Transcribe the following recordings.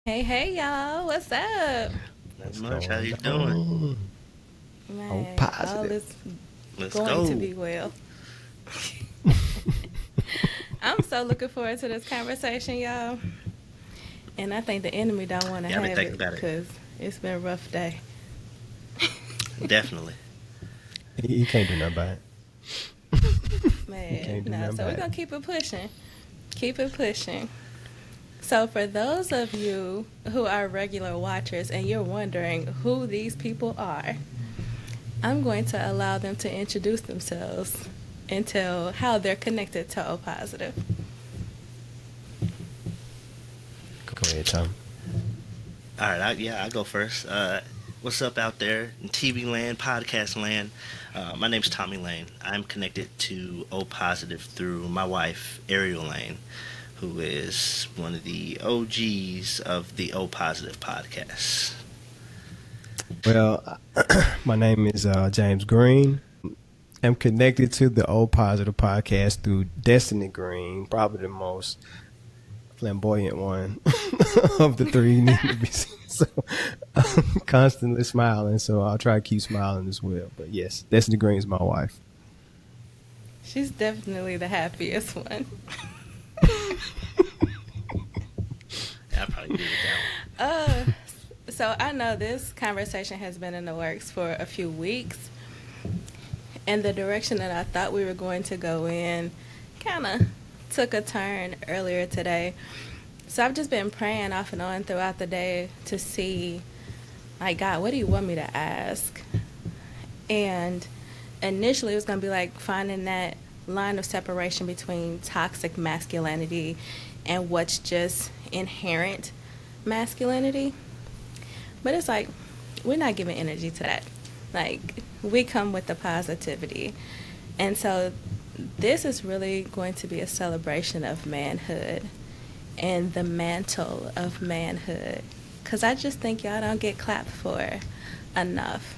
Hey, y'all, what's up? Not What's much. How going you doing? on? Oh, Man, all positive. is Let's going to go. be well. I'm so looking forward to this conversation, y'all. And I think the enemy don't want to Yeah, I've been have thinking it about it. because it's been a rough day. Definitely. He can't do nothing about it. He Man, can't do no, nothing so we're about it. going to keep it pushing. Keep it pushing. So, for those of you who are regular watchers and you're wondering who these people are, I'm going to allow them to introduce themselves and tell how they're connected to O positive. Go ahead, Tom. All right. I go first. What's up out there in TV land, podcast land? My name's Tommie Lane. I'm connected to O Positive through my wife, Ariel Lane, who is one of the OGs of the O Positive podcast. Well, my name is James Greene. I'm connected to the Old Positive podcast through Destiny Green, probably the most flamboyant one of the three need to be seen. So I'm constantly smiling, so I'll try to keep smiling as well. But yes, Destiny Green is my wife. She's definitely the happiest one. Yeah, I probably agree with that Uh, so I know this conversation has been in the works for a few weeks, and the direction that I thought we were going to go in kind of took a turn earlier today. So I've just been praying off and on throughout the day to see, like, God, what do you want me to ask? And initially, it was going to be like finding that line of separation between toxic masculinity and what's just inherent masculinity. But it's like, we're not giving energy to that. Like, we come with the positivity. And so, this is really going to be a celebration of manhood and the mantle of manhood. Because I just think y'all don't get clapped for enough.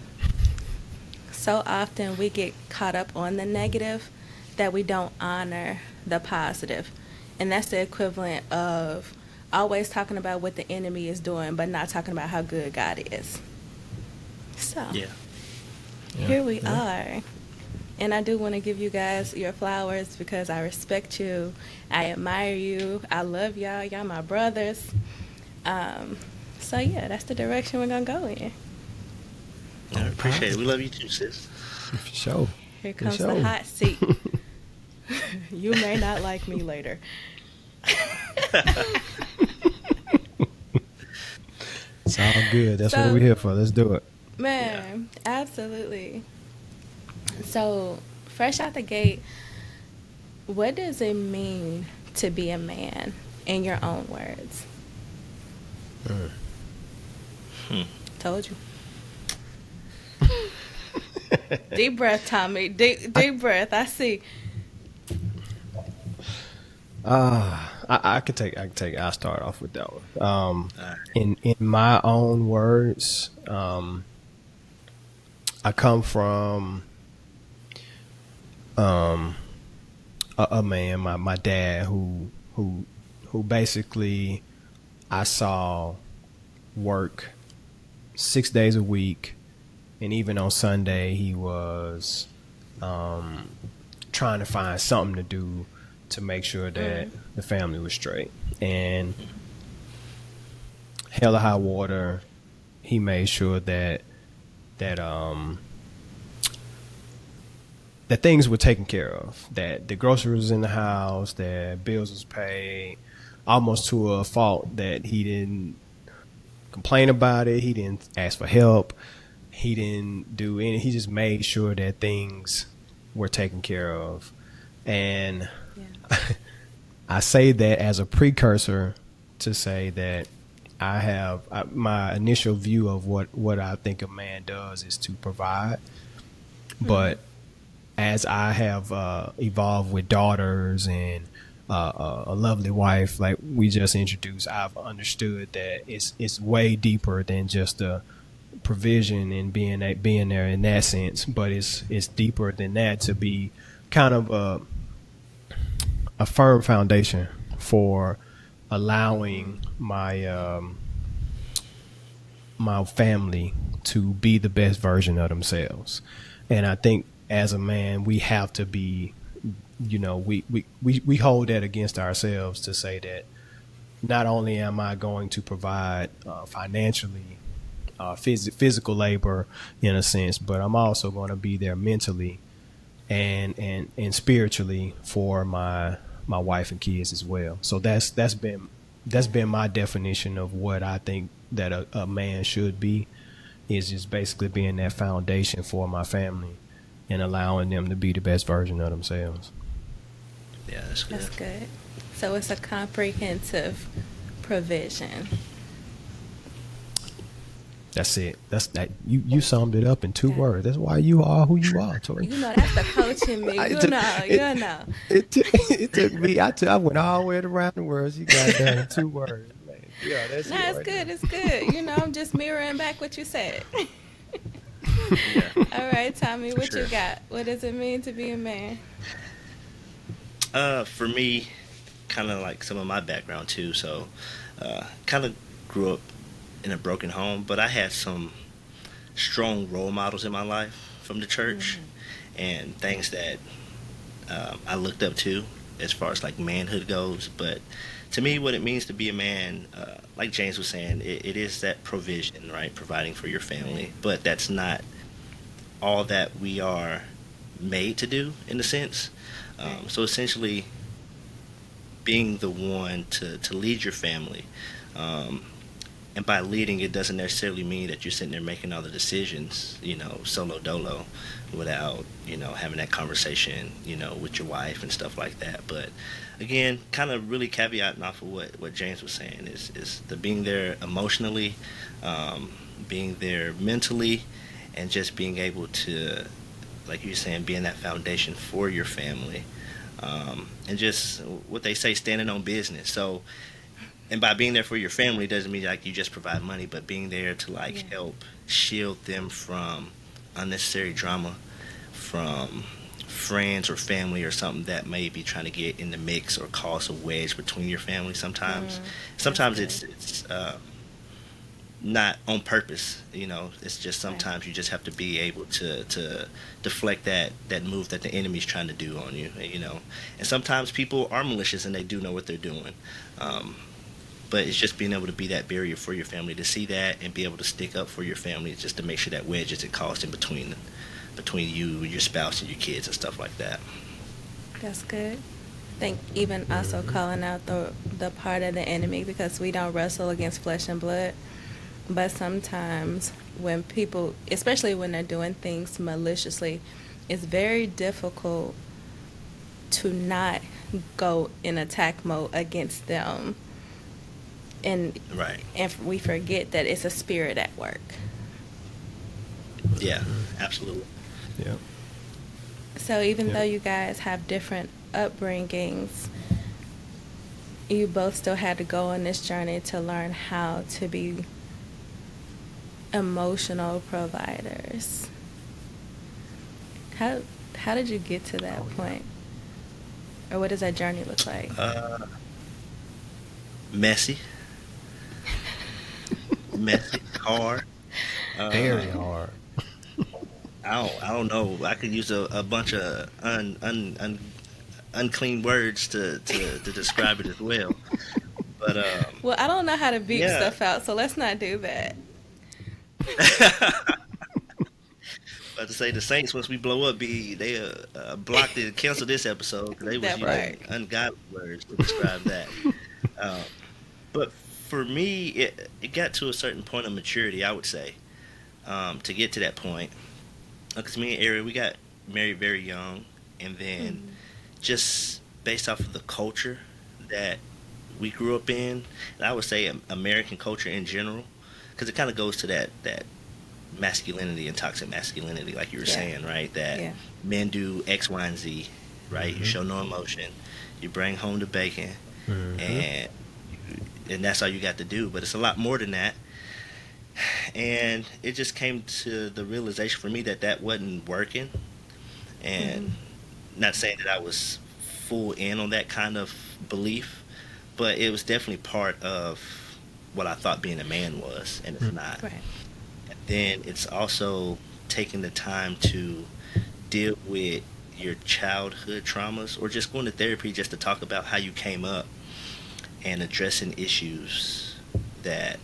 So often we get caught up on the negative that we don't honor the positive. And that's the equivalent of always talking about what the enemy is doing, but not talking about how good God is. So, one. Yeah. Yeah, here we yeah. are. And I do want to give you guys your flowers because I respect you. I admire you. I love y'all. Y'all my brothers. Um, so, yeah, that's the direction we're going to go in. I All appreciate it. We positive. love you too, sis. For sure. Here For comes the sure. hot seat. You may not like me later. It's all good. That's what we're So, here for. Let's do it. Yeah. man, absolutely. So, fresh out the gate, what does it mean to be a man in your own words? Mm. Hmm. Told you. Deep breath, Tommie. Deep breath. I see. I'll start off with that one. All right. In my own words, I come from um, a man, my dad, who basically I saw work 6 days a week, and even on Sunday he was um, trying to find something to do to make sure that Mm. the family was straight. And hell or high water, he made sure that that things were taken care of, that the groceries was in the house, that bills was paid, almost to a fault that he didn't complain about it, he didn't ask for help, he didn't do any. He just made sure that things were taken care of, and Yeah. I say that as a precursor to say that my initial view of what I think a man does is to provide, Mm-hmm. but as I have evolved with daughters and a lovely wife, like we just introduced, I've understood that it's way deeper than just a provision and being there in that sense, but it's deeper than that to be kind of a firm foundation for allowing my my family to be the best version of themselves. And I think as a man, we have to be, we hold that against ourselves to say that not only am I going to provide financially, physical labor in a sense, but I'm also going to be there mentally and spiritually for my wife and kids as well. So that's been my definition of what I think that a man should be, is just basically being that foundation for my family and allowing them to be the best version of themselves. Yeah, that's good. That's good. So it's a comprehensive provision. That's it. That's that. You summed it up in two Okay. words. That's why you are who you are, Tori. You know, that's the coach in me. You know. It took me. I went all the way around the words. You got done in two words. Man. Yeah, that's No, it. it's Right good. there. It's good. You know, I'm just mirroring back what you said. Yeah, All right, Tommy, for what you sure. got? What does it mean to be a man? For me, kind of like some of my background too. So, kind of grew up in a broken home, but I had some strong role models in my life from the church and things that I looked up to as far as like manhood goes. But to me, what it means to be a man, like James was saying, it is that provision, right? Providing for your family. But that's not all that we are made to do in a sense. So essentially, being the one to lead your family. Um, and by leading, it doesn't necessarily mean that you're sitting there making all the decisions, solo dolo, without, having that conversation, with your wife and stuff like that. But again, kind of really caveating off of what James was saying is the being there emotionally, being there mentally, and just being able to, like you were saying, being that foundation for your family. And just what they say, standing on business. So, and by being there for your family doesn't mean like you just provide money, but being there to like help shield them from unnecessary drama, from friends or family or something that may be trying to get in the mix or cause a wedge between your family. Sometimes it's not on purpose. It's just sometimes you just have to be able to deflect that move that the enemy's trying to do on you. And sometimes people are malicious and they do know what they're doing. But it's just being able to be that barrier for your family, to see that and be able to stick up for your family, just to make sure that wedge isn't caused in between you, your spouse, and your kids and stuff like that. That's good. I think even also calling out the part of the enemy, because we don't wrestle against flesh and blood. But sometimes when people, especially when they're doing things maliciously, it's very difficult to not go in attack mode against them. Right. And we forget that it's a spirit at work. Yeah, absolutely. Yeah. So even Yeah. though you guys have different upbringings, you both still had to go on this journey to learn how to be emotional providers. How did you get to that point? Or what does that journey look like? Messy, hard. Very hard. I don't know. I could use a bunch of unclean words to describe it as well. But Well, I don't know how to beep yeah. stuff out, so let's not do that. About to say the Saints, once we blow up, they blocked and cancel this episode because they was That using part. ungodly words to describe that. Um, but for me, it got to a certain point of maturity, I would say, to get to that point. Because me and Ari, we got married very young, and then just based off of the culture that we grew up in, and I would say American culture in general, because it kind of goes to that masculinity and toxic masculinity, like you were Yeah. saying, right? That Yeah. men do X, Y, and Z, right? You show no emotion, you bring home the bacon, and that's all you got to do. But it's a lot more than that. And it just came to the realization for me that wasn't working. And not saying that I was full in on that kind of belief, but it was definitely part of what I thought being a man was, and it's not. Right. And then it's also taking the time to deal with your childhood traumas, or just going to therapy just to talk about how you came up and addressing issues that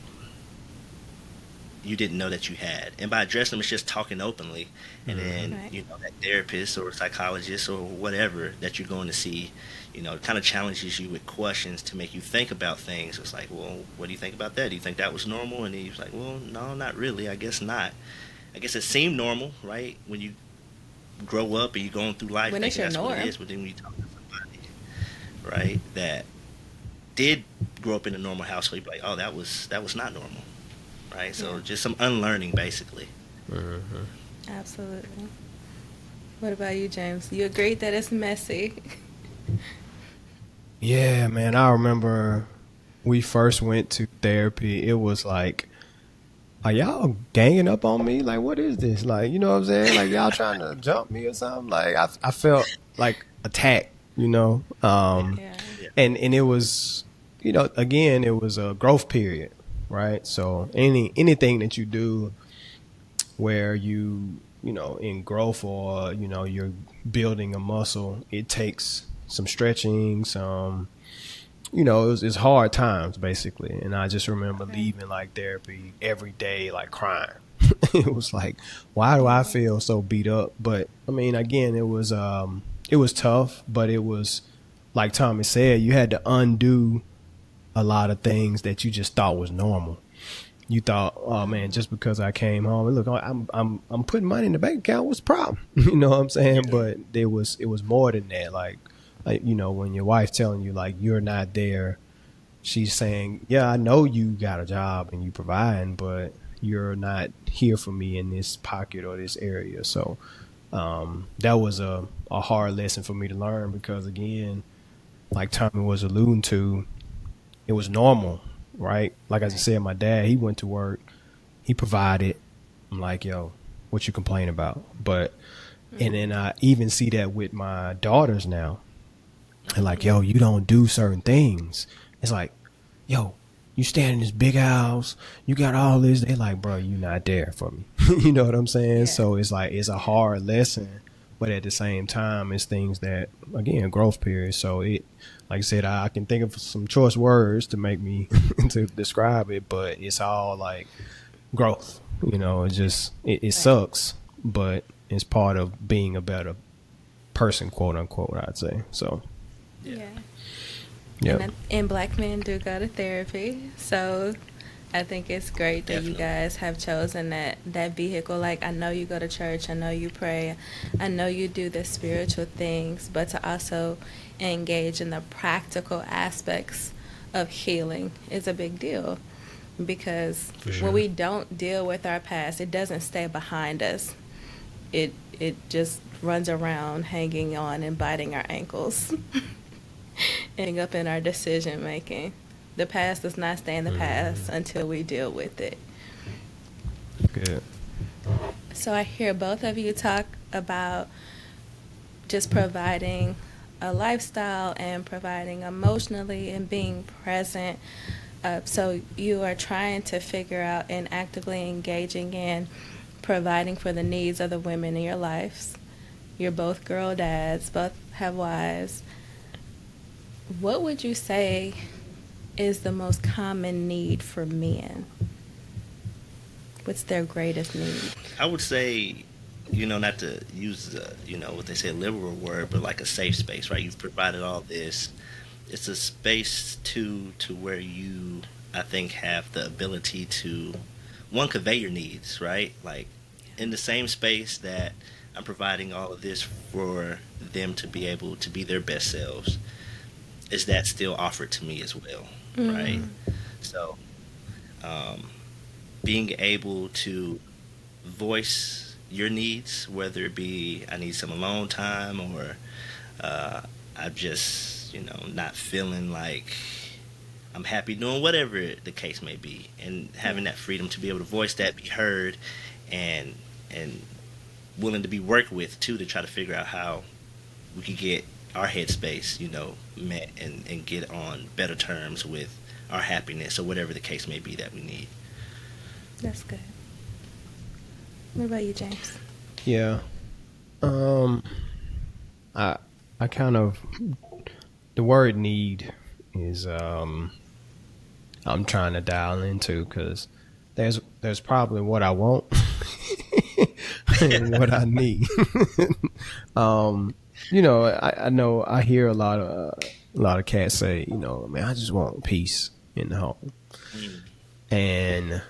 you didn't know that you had. And by addressing them, it's just talking openly. And then, Right. that therapist or psychologist or whatever that you're going to see, kind of challenges you with questions to make you think about things. It's like, well, what do you think about that? Do you think that was normal? And he's like, well, no, not really. I guess not. I guess it seemed normal, right? When you grow up and you're going through life When it's thinking your that's what it norm. is. But then when you talk to somebody, right, that did grow up in a normal household, you'd be like, oh, that was not normal. Right? So Yeah. just some unlearning, basically. Absolutely. What about you, James? You agreed that it's messy. Yeah, man. I remember we first went to therapy. It was like, are y'all ganging up on me? Like, what is this? Like, you know what I'm saying? Like, y'all trying to jump me or something? Like, I felt like attacked, Yeah. Yeah. Yeah. and it was, again, it was a growth period, right? So anything that you do where in growth, or you're building a muscle, it takes some stretching, some, it's hard times basically. And I just remember Right. leaving like therapy every day like crying. It was like, why do I Yeah. feel so beat up? But I mean, again, it was tough, but it was, like Tommy said, you had to undo a lot of things that you just thought was normal. You thought, oh man, just because I came home, and look, I'm putting money in the bank account. What's the problem? You know what I'm saying? Yeah. But it was more than that. Like when your wife telling you like you're not there, she's saying, yeah, I know you got a job and you providing, but you're not here for me in this pocket or this area. So that was a hard lesson for me to learn, because again, like Tommy was alluding to, it was normal, right? Like I just Right. said, my dad, he went to work, he provided. I'm like, yo, what you complain about? But and then I even see that with my daughters now. And like, Yeah. yo, you don't do certain things. It's like, yo, you stand in this big house, you got all this. They like, bro, you not there for me. You know what I'm saying? Yeah. So it's like, it's a hard lesson, but at the same time, it's things that, again, growth period. So it, like I said, I can think of some choice words to make me to describe it, but it's all like growth. It just it Right. sucks, but it's part of being a better person, quote unquote. I'd say so. Yeah. Yeah. Yep. And black men do go to therapy, so I think it's great that you Definitely. guys have chosen that vehicle. Like, I know you go to church, I know you pray, I know you do the spiritual things, but to also engage in the practical aspects of healing is a big deal, because For when sure. we don't deal with our past, it doesn't stay behind us. It just runs around hanging on and biting our ankles. Ending up in our decision making. The past does not stay in the past until we deal with it. Good. So I hear both of you talk about just providing a lifestyle and providing emotionally and being present. So you are trying to figure out and actively engaging in providing for the needs of the women in your lives. You're both girl dads, both have wives. What would you say is the most common need for men? What's their greatest need? I would say, not to use, what they say, a liberal word, but like a safe space, right? You've provided all this. It's a space to where you, I think, have the ability to, one, convey your needs, right? Like, in the same space that I'm providing all of this for them to be able to be their best selves, is that still offered to me as well, right? Mm. So, um, being able to voice your needs, whether it be I need some alone time, or I'm just, not feeling like I'm happy doing whatever the case may be, and having that freedom to be able to voice that, be heard, and willing to be worked with too, to try to figure out how we could get our headspace, met and get on better terms with our happiness or whatever the case may be that we need. That's good. What about you, James? Yeah. I I kind of the word need is I'm trying to dial into because there's probably what I want and what I need. I know I hear a lot of cats say, man, I just want peace in the home, and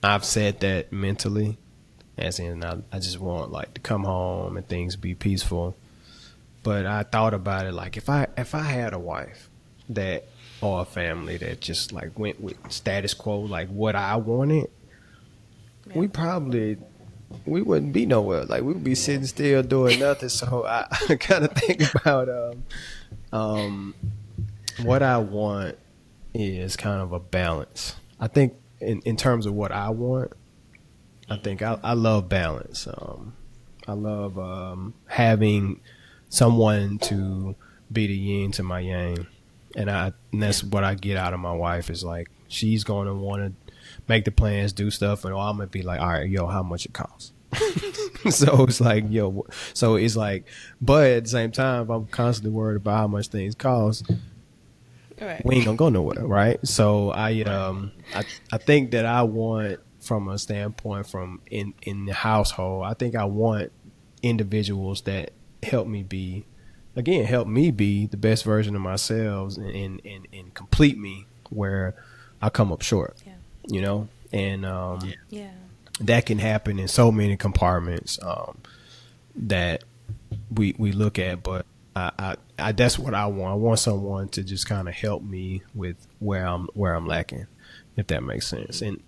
I've said that mentally, as in I just want like to come home and things be peaceful. But I thought about it like if I had a wife that or a family that just like went with status quo, like what I wanted, Yeah. we wouldn't be nowhere. Like we would be sitting still doing nothing. So I kind of think about what I want is kind of a balance. I think in terms of what I want, I think I love balance. I love having someone to be the yin to my yang, and that's what I get out of my wife is like she's going to want to make the plans, do stuff, and I'm gonna be like, all right, yo, how much it costs? So it's like, but at the same time, I'm constantly worried about how much things cost. Right. We ain't gonna go nowhere, right? So I think that I want from a standpoint from in the household, I think I want individuals that help me be the best version of myself and complete me where I come up short. Yeah. And Yeah. that can happen in so many compartments that we look at, but I that's what I want. I want someone to just kind of help me with where I'm lacking, if that makes sense. And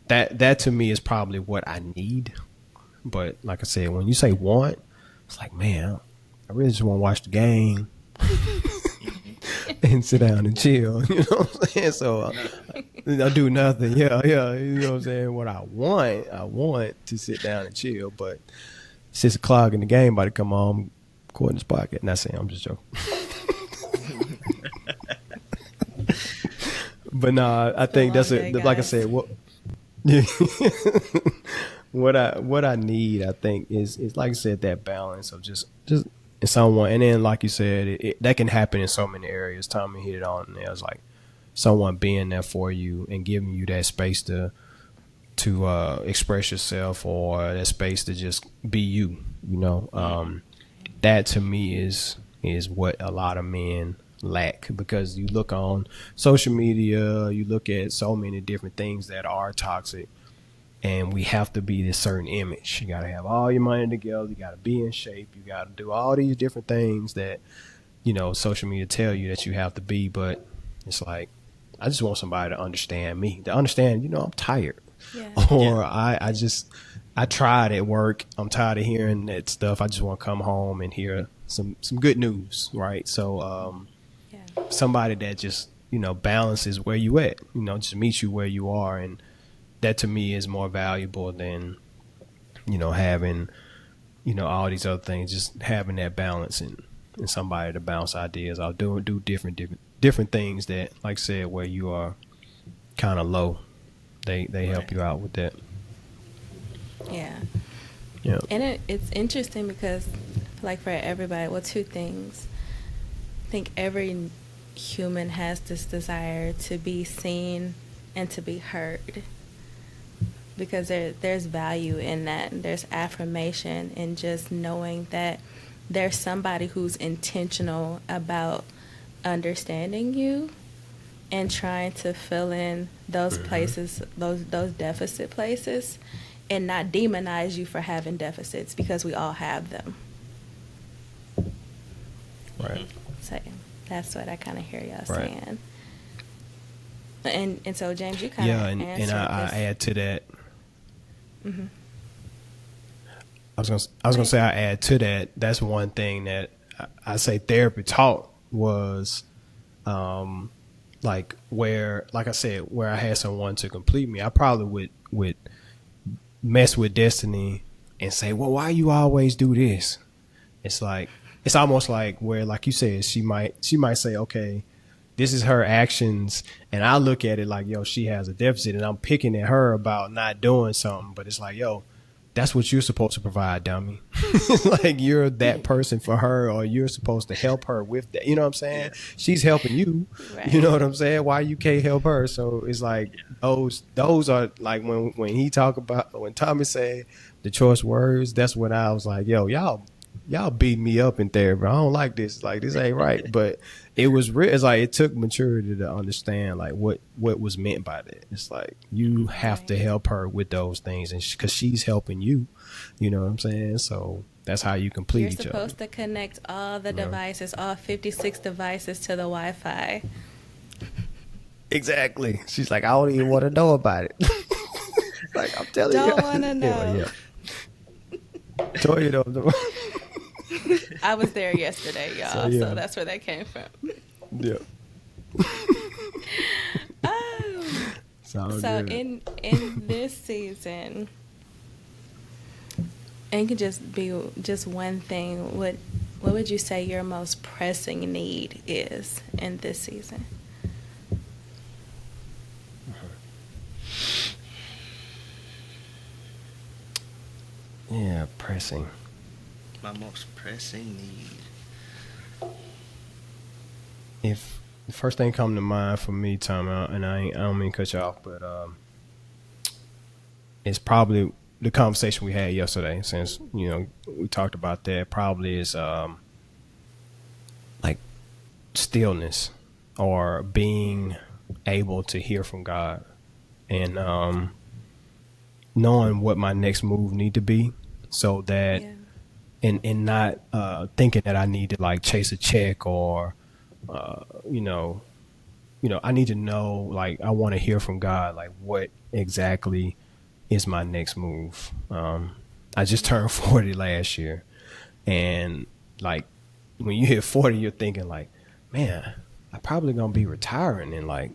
that to me is probably what I need. But like I said, when you say want, it's like, man, I really just want to watch the game and sit down and chill. You know what I'm saying? So I do nothing. Yeah. You know what I'm saying? What I want to sit down and chill. But 6 o'clock and the game about to come on, caught in his pocket. Not saying, I'm just joking. But no, I think that's like I said, what I need, I think, is like I said, that balance of just someone, and then like you said, that can happen in so many areas. Tommie hit it on there. It's like someone being there for you and giving you that space to express yourself, or that space to just be you. That to me is what a lot of men lack, because you look on social media, you look at so many different things that are toxic, and we have to be this certain image. You got to have all your money together. You got to be in shape. You got to do all these different things that, social media tell you that you have to be. But it's like, I just want somebody to understand me, to understand, I'm tired. Yeah. Or I tried at work. I'm tired of hearing that stuff. I just want to come home and hear some good news. Right. So, somebody that just, balances where you at, just meets you where you are. And that to me is more valuable than, having, all these other things, just having that balance and somebody to bounce ideas. I'll do different things that, like I said, where you are kind of low, they help you out with that. Yeah. Yeah. And it's interesting because, like, for everybody, well, two things. I think every human has this desire to be seen and to be heard, because there's value in that. There's affirmation in just knowing that there's somebody who's intentional about understanding you and trying to fill in those places, those deficit places, and not demonize you for having deficits, because we all have them. Right. So that's what I kind of hear y'all Right. saying. And so, James, you kind of and I add to that. Mm-hmm. I was gonna say I add to that. That's one thing that I say therapy taught was, like I said, where I had someone to complete me. I probably would mess with destiny and say, well, why you always do this? It's like, it's almost like where, like you said, she might say, okay, this is her actions, and I look at it like, yo, she has a deficit, and I'm picking at her about not doing something, but it's like, yo, that's what you're supposed to provide, dummy. Like, you're that person for her, or you're supposed to help her with that. You know what I'm saying? She's helping you. Right. You know what I'm saying? Why you can't help her? So it's like those are like when he talk about, when Tommie said the choice words, that's when I was like, yo, y'all beat me up in therapy. I don't like this. Like, this ain't right. But it was real. It's like it took maturity to understand like what was meant by that. It's like you have to help her with those things, and because she's helping you. You know what I'm saying? So that's how you complete You're each other. supposed to connect all the devices, all 56 devices, to the Wi-Fi. Exactly. She's like, I don't even want to know about it. Like, I'm telling you. Don't want to know. Anyway, yeah. Told you though. I was there yesterday, y'all, So, so that's where that came from. Yeah. So good. in this season, and it could just be just one thing, what would you say your most pressing need is in this season? Yeah, pressing. My most pressing need. If the first thing come to mind for me, Tom, and I don't mean to cut you off, but it's probably the conversation we had yesterday. Since we talked about that, probably is like stillness, or being able to hear from God, and knowing what my next move need to be, so that and not thinking that I need to like chase a check, or I need to know, like, I want to hear from God, like what exactly is my next move. I just turned 40 last year, and like when you hit 40, you're thinking like, man, I'm probably gonna be retiring in like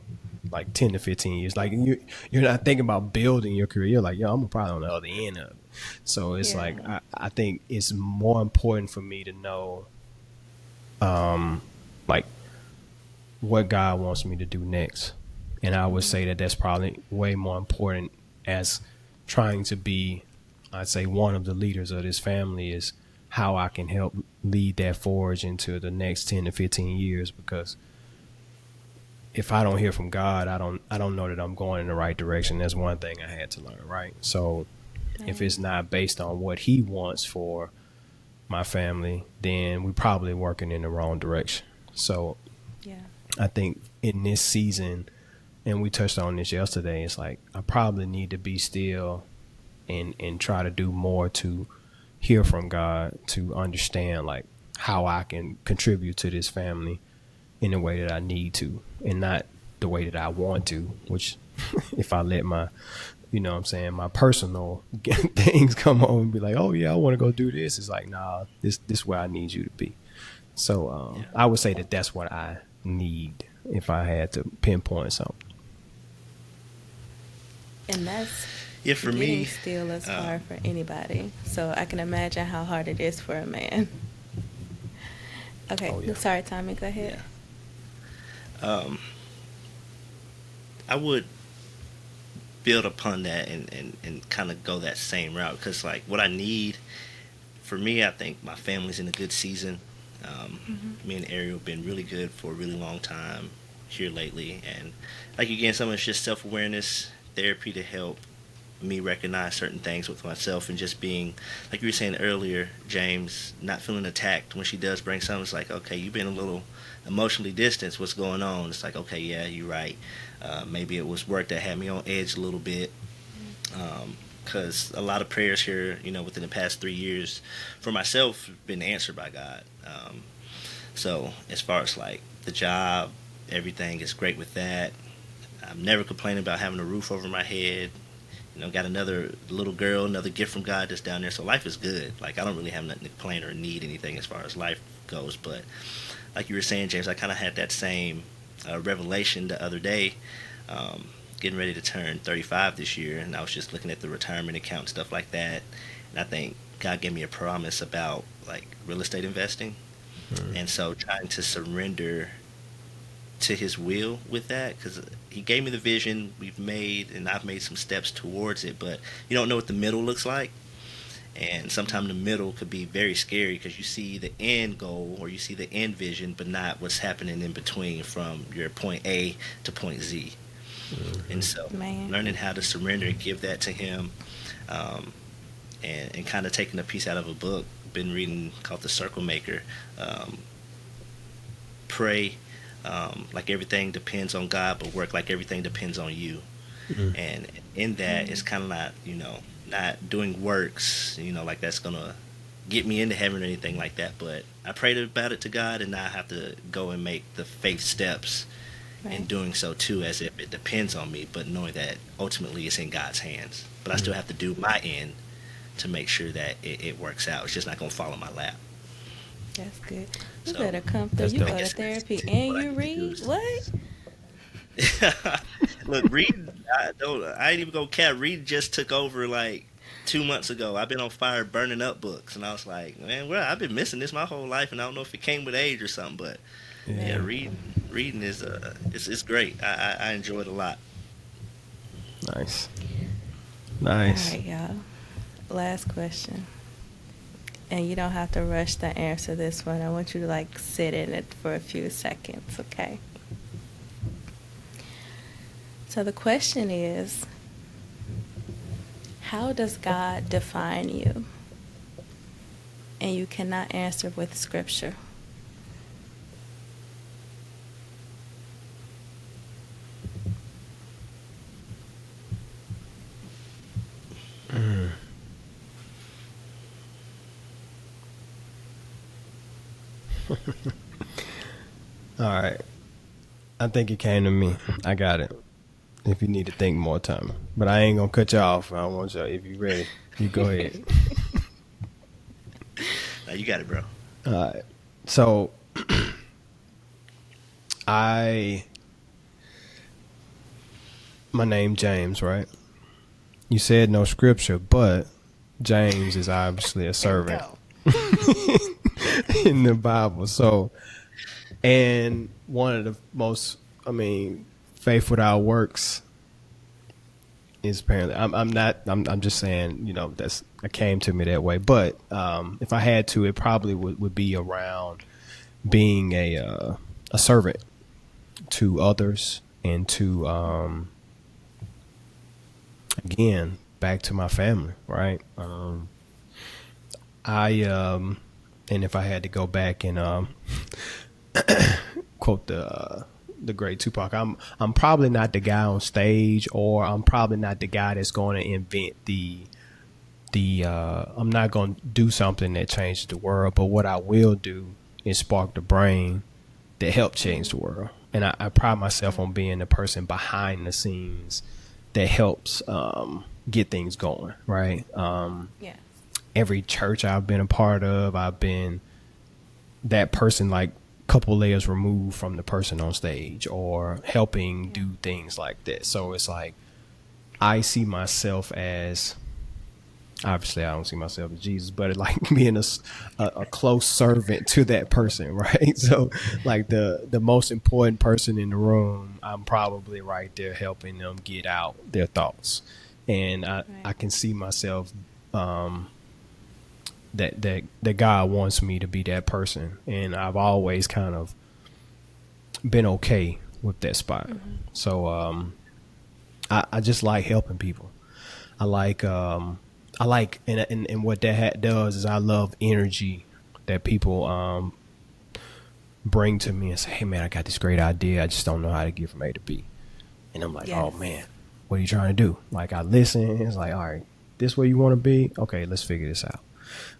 10 to 15 years. Like you're not thinking about building your career. You're like, yo, I'm probably on the other end of it. So it's like I think it's more important for me to know like what God wants me to do next. And I would say that that's probably way more important as trying to be, I'd say, one of the leaders of this family, is how I can help lead that forge into the next 10 to 15 years. Because if I don't hear from God, I don't know that I'm going in the right direction. That's one thing I had to learn, right? So if it's not based on what he wants for my family, then we're probably working in the wrong direction. So I think in this season, and we touched on this yesterday, it's like I probably need to be still and try to do more to hear from God, to understand like how I can contribute to this family in the way that I need to, and not the way that I want to, which if I let my, my personal things come on and be like, oh yeah, I want to go do this. It's like, nah, this is where I need you to be. So I would say that that's what I need if I had to pinpoint something. And that's for getting me, still is hard for anybody. So I can imagine how hard it is for a man. Okay, sorry, Tommie, go ahead. I would build upon that and kind of go that same route, because like what I need for me, I think my family's in a good season. Me and Ariel have been really good for a really long time here lately, and like again, some of it's just self-awareness, therapy to help me recognize certain things with myself, and just being, like you were saying earlier, James, not feeling attacked when she does bring something. It's like, okay, you've been a little emotionally distanced. What's going on? It's like, okay, yeah, you're right. Maybe it was work that had me on edge a little bit. Because a lot of prayers here, within the past 3 years for myself have been answered by God. So as far as like the job, everything is great with that. I'm never complaining about having a roof over my head. Got another little girl, another gift from God that's down there. So life is good. Like, I don't really have nothing to complain or need anything as far as life goes. But like you were saying, James, I kind of had that same revelation the other day, getting ready to turn 35 this year. And I was just looking at the retirement account and stuff like that. And I think God gave me a promise about like real estate investing. And so trying to surrender to his will with that, because he gave me the vision, I've made some steps towards it, but you don't know what the middle looks like. And sometimes the middle could be very scary because you see the end goal or you see the end vision, but not what's happening in between from your point A to point Z. And so Man. learning how to surrender and give that to him, and kind of taking a piece out of a book, been reading called The Circle Maker. Pray like everything depends on God, but work like everything depends on you. And in that, it's kind of not, not doing works, like that's going to get me into heaven or anything like that. But I prayed about it to God, and now I have to go and make the faith steps in doing so too, as if it depends on me, but knowing that ultimately it's in God's hands. But I still have to do my end to make sure that it works out. It's just not going to fall in my lap. That's good. You So, better come through. that's You dope. go to therapy and you read. What? Look, reading, I ain't even gonna cap. Reading just took over like 2 months ago. I've been on fire burning up books, and I was like, man, well, I've been missing this my whole life, and I don't know if it came with age or something, but yeah, reading is it's great. I enjoy it a lot. Nice. All Nice. right, y'all. Last question. And you don't have to rush to answer this one. I want you to like sit in it for a few seconds, okay? So the question is, how does God define you? And you cannot answer with scripture. All right. I think it came to me. I got it. If you need to think more time. But I ain't going to cut you off. I want you, if you ready, you go ahead. Now you got it, bro. All right. So, my name James, right? You said no scripture, but James is obviously a servant in the Bible. So, and one of the most, faith without works is apparently, I'm just saying, that came to me that way. But if I had to, it probably would be around being a servant to others and to, again, back to my family, right? And if I had to go back and quote the great Tupac, I'm probably not the guy on stage, or I'm probably not the guy that's going to invent I'm not going to do something that changes the world, but what I will do is spark the brain that help change the world. And I pride myself on being the person behind the scenes that helps get things going, right? Yeah. Every church I've been a part of, I've been that person, like couple layers removed from the person on stage, or helping do things like that. So it's like, I see myself as, obviously I don't see myself as Jesus, but like being a close servant to that person, right? So like the most important person in the room, I'm probably right there helping them get out their thoughts. And I can see myself that God wants me to be that person, and I've always kind of been okay with that spot. So I just like helping people. I like and what that does is, I love energy that people bring to me and say, hey man, I got this great idea, I just don't know how to get from A to B. And I'm like, Yes. oh man, what are you trying to do? Like, I listen, it's like, all right, this where you want to be? Okay, let's figure this out.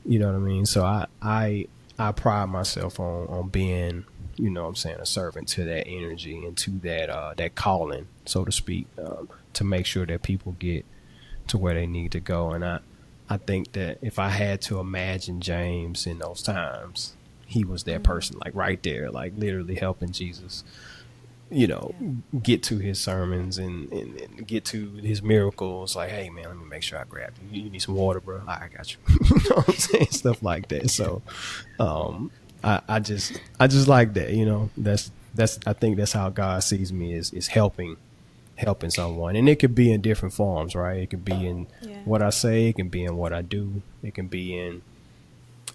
You know what I mean? So I pride myself on being, a servant to that energy and to that calling, so to speak, to make sure that people get to where they need to go. And I think that if I had to imagine James in those times, he was that person, like right there, like literally helping Jesus, get to his sermons and get to his miracles. Like, hey man, let me make sure I grab you. You need some water, bro? I got you. You know what I'm saying? Stuff like that. So, I just like that, you know. That's I think that's how God sees me, is helping someone. And it could be in different forms, right? It could be in Yeah. what I say, it can be in what I do, it could be in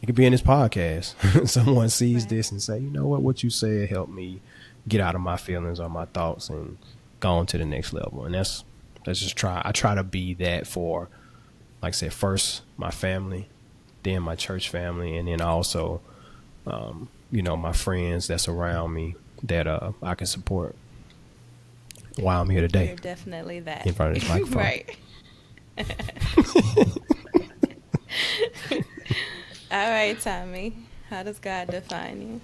this podcast. Someone sees Right. this and say, you know what you said helped me get out of my feelings or my thoughts and go on to the next level. And that's just I try to be that for, like I said, first my family, then my church family, and then also you know, my friends that's around me that I can support while I'm here today You're definitely that. in front of this microphone. Right. All right, Tommie. How does God define you?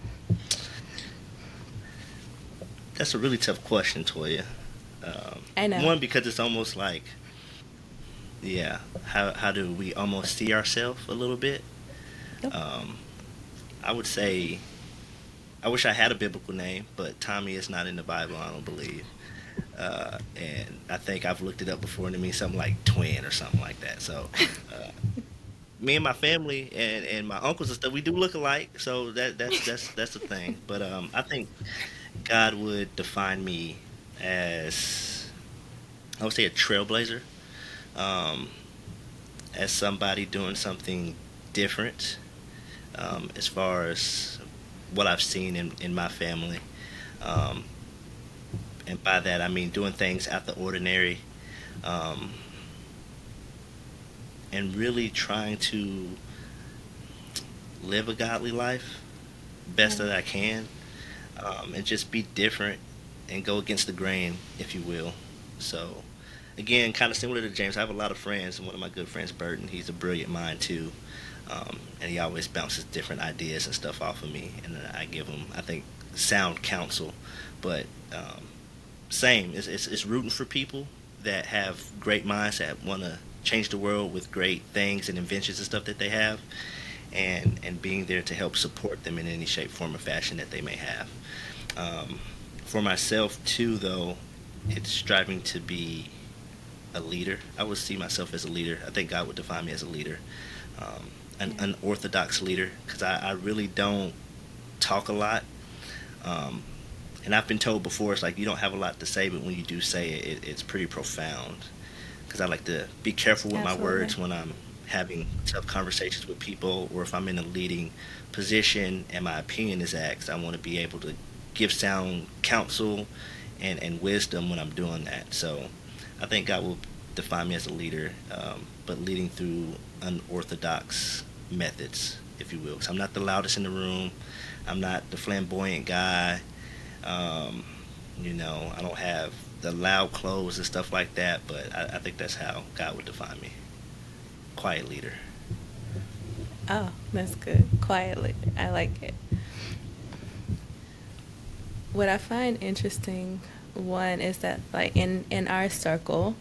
That's a really tough question, Toya. I know. One, because it's almost like, yeah, how do we almost see ourselves a little bit? Yep. I would say, I wish I had a biblical name, but Tommie is not in the Bible, I don't believe. And I think I've looked it up before, and it means something like twin or something like that. So, uh, me and my family and my uncles and stuff, we do look alike. So that's the thing. But I think God would define me as, I would say, a trailblazer, um, as somebody doing something different, as far as what I've seen in my family. Um, and by that, I mean doing things out the ordinary, um, and really trying to live a godly life best Yeah. that I can, and just be different and go against the grain, if you will. So, again, kind of similar to James, I have a lot of friends, and one of my good friends, Burton, he's a brilliant mind too, and he always bounces different ideas and stuff off of me, and I give him, I think, sound counsel. But same, it's rooting for people that have great minds that want to change the world with great things and inventions and stuff that they have, and being there to help support them in any shape, form, or fashion that they may have. Um, for myself too, though, it's striving to be a leader. I would see myself as a leader. I think God would define me as a leader, um, Yeah. an orthodox leader, because I really don't talk a lot. Um, and I've been told before, it's like you don't have a lot to say, but when you do say it, it's pretty profound. Because I like to be careful with my Absolutely. words when I'm having tough conversations with people, or if I'm in a leading position and my opinion is asked, I want to be able to give sound counsel and wisdom when I'm doing that. So I think God will define me as a leader, but leading through unorthodox methods, if you will. Because I'm not the loudest in the room. I'm not the flamboyant guy. Um, I don't have the loud clothes and stuff like that, but I think that's how God would define me. Quiet leader. Oh, that's good. Quietly. I like it. What I find interesting, one, is that like in our circle,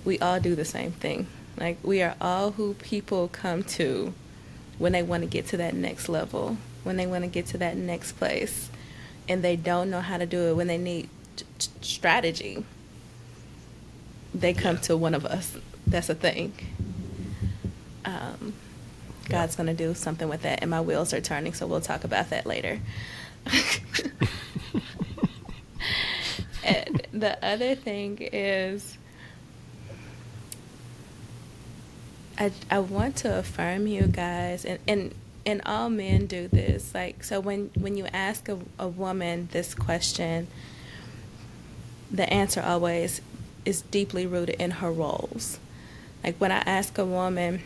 we all do the same thing. Like we are all who people come to when they want to get to that next level, when they want to get to that next place, and they don't know how to do it, when they need strategy, they come Yeah. to one of us. That's a thing. Um, God's going to do something with that, and my wheels are turning, so we'll talk about that later. And the other thing is, I want to affirm you guys, and all men do this. Like, so when you ask a woman this question, the answer always is deeply rooted in her roles. Like when I ask a woman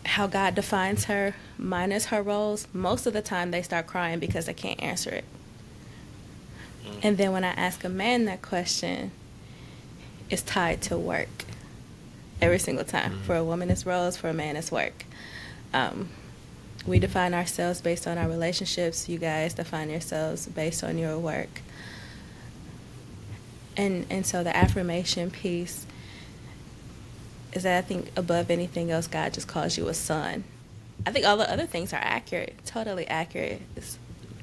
how God defines her minus her roles, most of the time they start crying because they can't answer it. Mm. And then when I ask a man that question, it's tied to work every single time. For a woman, it's roles. For a man, it's work. Um, we define ourselves based on our relationships. You guys define yourselves based on your work. And so the affirmation piece is that I think above anything else, God just calls you a son. I think all the other things are accurate, totally accurate. It's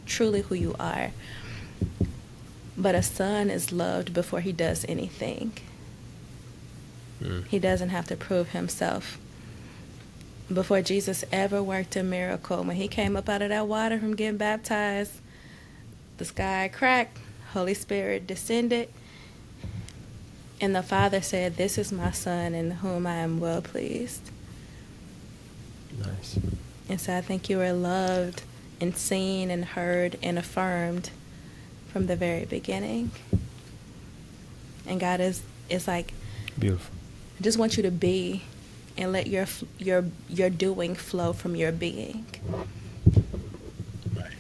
truly who you are. But a son is loved before he does anything. He doesn't have to prove himself. before Jesus ever worked a miracle. When he came up out of that water from getting baptized, the sky cracked, Holy Spirit descended, and the Father said, "This is my Son in whom I am well pleased." Nice. And so I think you were loved and seen and heard and affirmed from the very beginning. And God is like, Beautiful. I just want you to be and let your doing flow from your being. Right.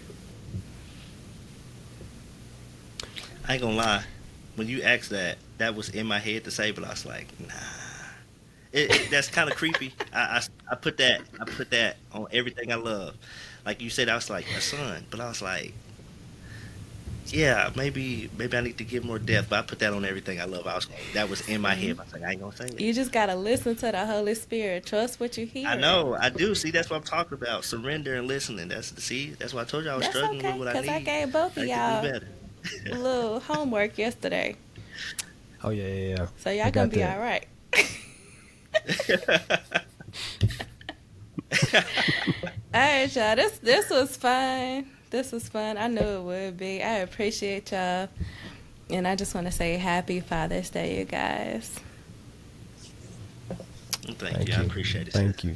I ain't gonna lie. When you asked that was in my head to say, but I was like, nah. That's kind of creepy. I put that on everything I love. Like you said, I was like a son, but I was like, yeah, maybe I need to give more depth. But I put that on everything I love. That was in my head. I was like, I ain't gonna say that. You just gotta listen to the Holy Spirit. Trust what you hear. I know, I do. See, that's what I'm talking about. Surrender and listening. That's why I told you I was That's struggling okay, with what I because need. I gave both of I y'all can do better. a little homework yesterday. Oh yeah. So I y'all got gonna be that. all right. All right, y'all. This was fun. This was fun. I knew it would be. I appreciate y'all. And I just want to say happy Father's Day, you guys. Thank you. I appreciate it. Thank you.